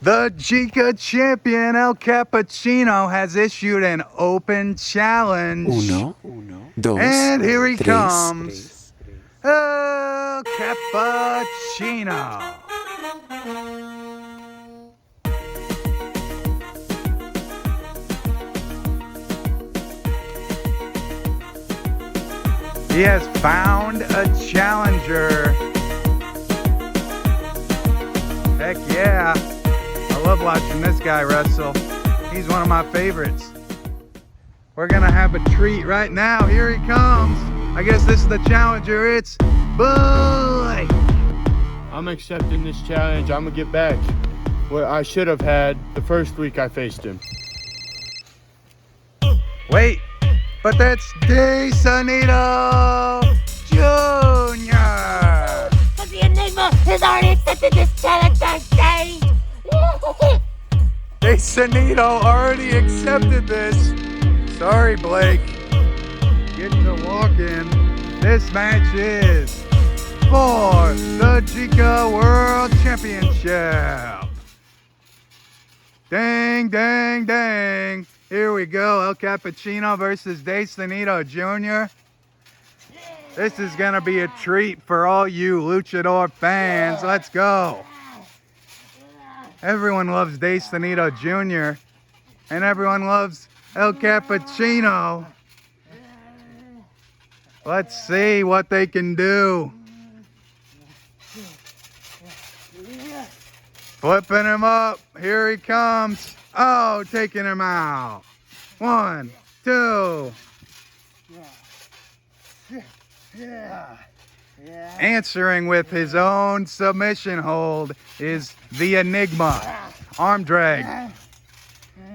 The GCA champion El Cappuccino has issued an open challenge. Uno, dos, And here he tres. comes. El Cappuccino. He has found a challenger. Heck yeah. I love watching this guy wrestle. He's one of my favorites. We're gonna have a treat right now. Here he comes. I guess this is the challenger. It's Boy. I'm accepting this challenge. I'm gonna get back what I should have had the first week I faced him. Wait, but that's Sonido Jr. But the Enigma has already accepted this challenge on stage. Sonido already accepted this. Sorry, Blake. Get to walking. This match is for the GCA World Championship. Dang, dang, dang. Here we go. El Cappuccino versus Sonido Jr. This is going to be a treat for all you luchador fans. Let's go. Everyone loves Sonido Jr. and everyone loves El Cappuccino. Let's see what they can do. Flipping him up. Here he comes. Oh, taking him out. 1, 2. Answering with his own submission hold is the Enigma. Arm drag.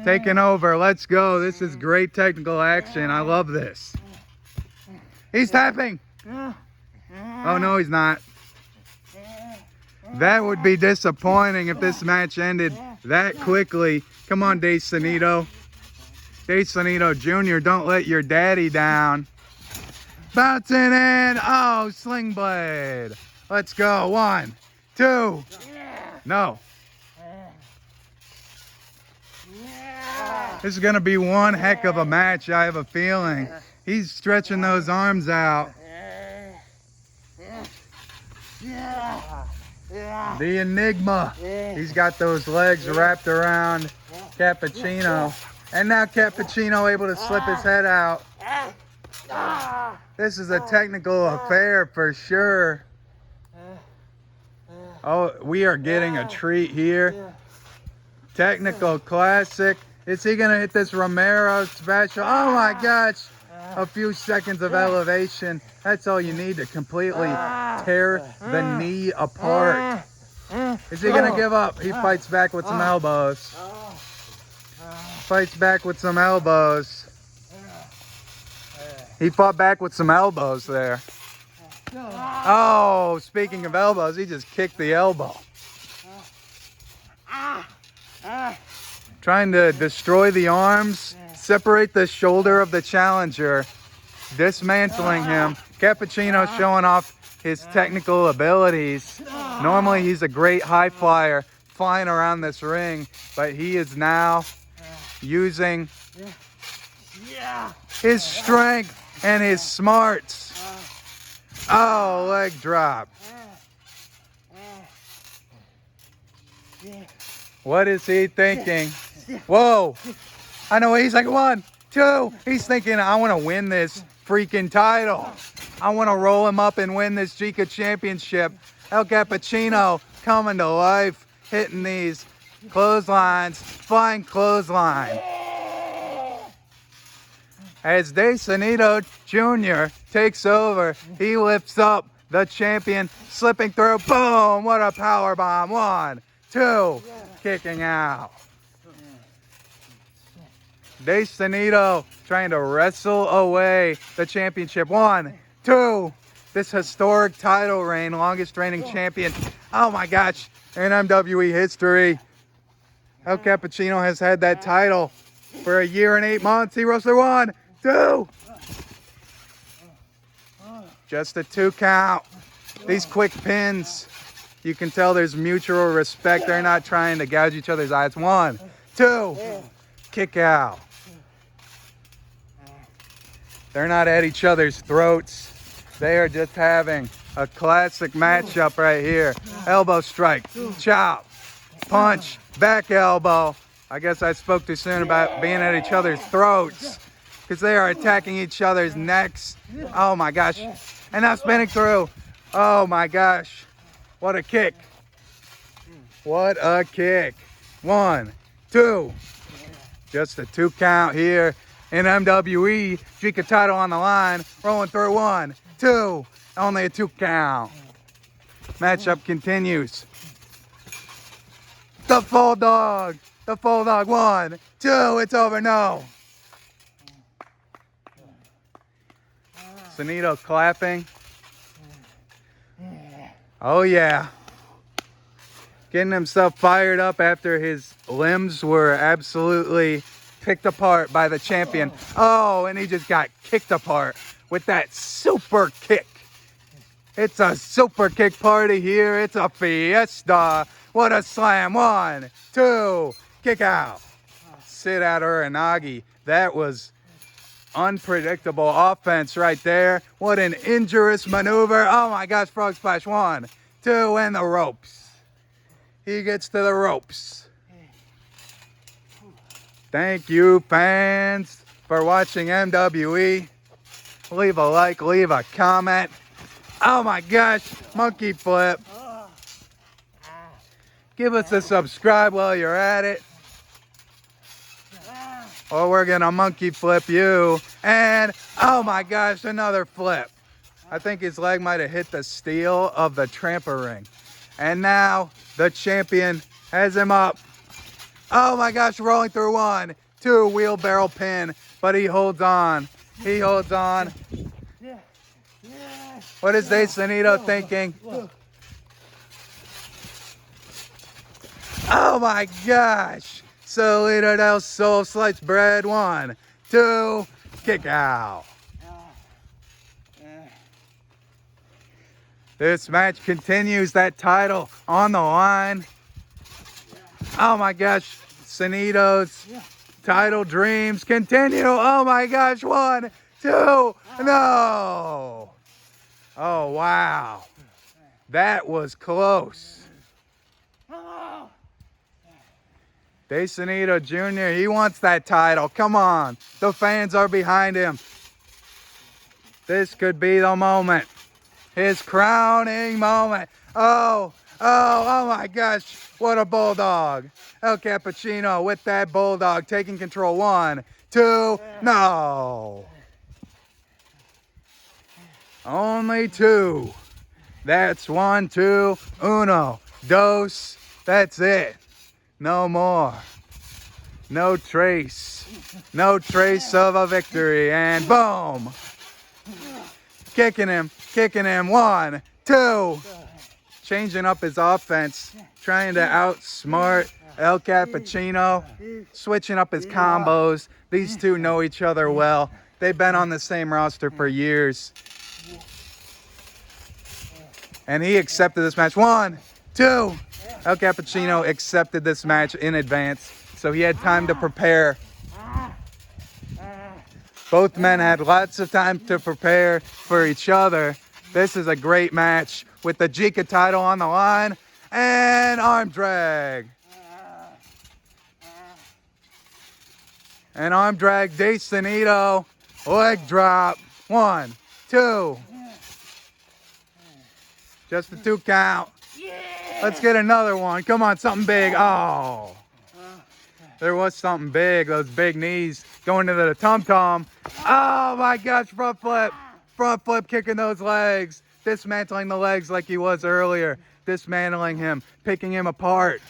Taking over. Let's go. This is great technical action. I love this. He's tapping. Oh, no, he's not. That would be disappointing if this match ended that quickly. Come on, Sonido. Sonido Jr., don't let your daddy down. Bouncing in. Oh, sling blade. Let's go. 1, 2. No. This is going to be one heck of a match, I have a feeling. He's stretching those arms out. The Enigma. He's got those legs wrapped around Cappuccino. And now Cappuccino able to slip his head out. This is a technical affair for sure. Oh, we are getting a treat here. Technical classic. Is he going to hit this Romero special? Oh my gosh. A few seconds of elevation. That's all you need to completely tear the knee apart. Is he going to give up? He fights back with some elbows. Fights back with some elbows. He fought back with some elbows there. Oh, speaking of elbows, he just kicked the elbow. Trying to destroy the arms, separate the shoulder of the challenger, dismantling him. Cappuccino showing off his technical abilities. Normally he's a great high flyer, flying around this ring, but he is now using his strength and his smarts. Oh, leg drop. What is he thinking? Whoa. I know he's like 1, 2. He's thinking, I want to win this freaking title. I want to roll him up and win this GCA championship. El Cappuccino coming to life, hitting these clotheslines, flying clothesline. As Sonido Jr. takes over, he lifts up the champion, slipping through. Boom! What a power bomb. 1, 2. Kicking out. Sonido trying to wrestle away the championship. 1, 2. This historic title reign, longest reigning champion. Oh my gosh, in WWE history. El Cappuccino has had that title for 1 year and 8 months. He wrestled 1, 2. Just a 2 count. These quick pins. You can tell there's mutual respect. They're not trying to gouge each other's eyes. 1, 2, kick out. They're not at each other's throats. They are just having a classic matchup right here. Elbow strike, chop, punch, back elbow. I guess I spoke too soon about being at each other's throats because they are attacking each other's necks. Oh my gosh. And now spinning through. Oh my gosh. What a kick. What a kick. 1, 2. Just a 2 count here in MWE. GCA title on the line. Rolling through 1, 2. Only a 2 count. Matchup continues. The full dog. The full dog. 1, 2. It's over. No. Sonido clapping. Oh yeah. Getting himself fired up after his limbs were absolutely picked apart by the champion. Oh, and he just got kicked apart with that super kick. It's a super kick party here. It's a fiesta. What a slam. 1, 2, kick out. Sit out Uranagi. That was unpredictable offense right there. What an injurious maneuver. Oh my gosh, frog splash. 1, 2, and the ropes. He gets to the ropes. Thank you, fans, for watching MWE. Leave a like, leave a comment. Oh my gosh, monkey flip. Give us a subscribe while you're at it. Or we're gonna monkey flip you. And oh my gosh, another flip. I think his leg might have hit the steel of the trampoline. And now the champion has him up. Oh my gosh, rolling through 1, 2, wheelbarrow pin, but he holds on. He holds on. What is De Sonido thinking? Oh my gosh. Sonido del Sol sliced bread. 1, 2, kick out. This match continues. That title on the line. Oh my gosh. Sonido's title dreams continue. Oh my gosh. 1, 2, no. Oh wow. That was close. De Sonido Jr., he wants that title. Come on. The fans are behind him. This could be the moment. His crowning moment. Oh my gosh. What a bulldog. El Cappuccino with that bulldog taking control. 1, 2, no. Only 2. That's 1, 2, uno, dos. That's it. No more. No trace. No trace of a victory. And boom. Kicking him. 1, 2. Changing up his offense. Trying to outsmart El Cappuccino. Switching up his combos. These two know each other well. They've been on the same roster for years. And he accepted this match. 1, 2. El Cappuccino accepted this match in advance, so he had time to prepare. Both men had lots of time to prepare for each other. This is a great match with the GCA title on the line and arm drag. And arm drag, De Sonido, leg drop. 1, 2. Just a 2 count. Let's get another one. Come on, something big. Oh. There was something big. Those big knees going to the tum-tum. Oh my gosh, front flip. Front flip kicking those legs. Dismantling the legs like he was earlier. Dismantling him. Picking him apart.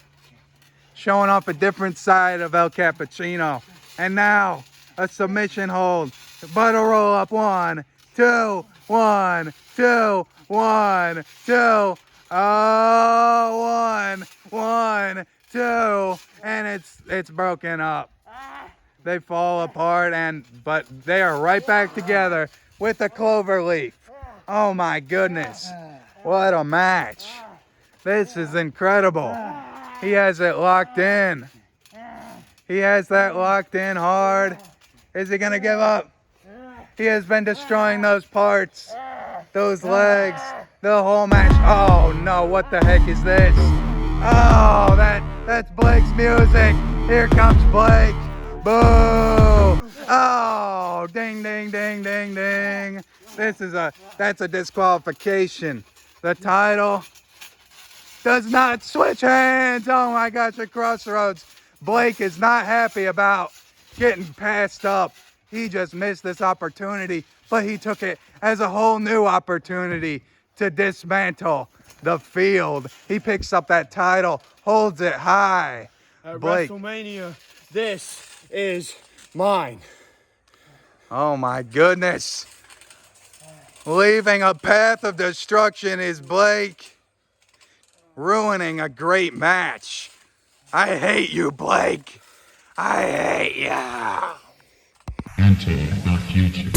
Showing off a different side of El Cappuccino. And now, a submission hold. But a roll up. 1, 2, 1, 2, 1, 2. Oh, 1, 2, and it's broken up. They fall apart, but they are right back together with a clover leaf. Oh my goodness, what a match! This is incredible. He has it locked in. He has that locked in hard. Is he gonna give up? He has been destroying those parts, those legs, the whole match. Oh no, what the heck is this? Oh, that's Blake's music. Here comes Blake. Boo! Oh, ding, ding, ding, ding, ding. That's a disqualification. The title does not switch hands. Oh my gosh, at Crossroads. Blake is not happy about getting passed up. He just missed this opportunity, but he took it as a whole new opportunity to dismantle the field. He picks up that title, holds it high. At Blake. WrestleMania, this is mine. Oh my goodness. Leaving a path of destruction is Blake. Ruining a great match. I hate you, Blake. I hate you. Enter the future.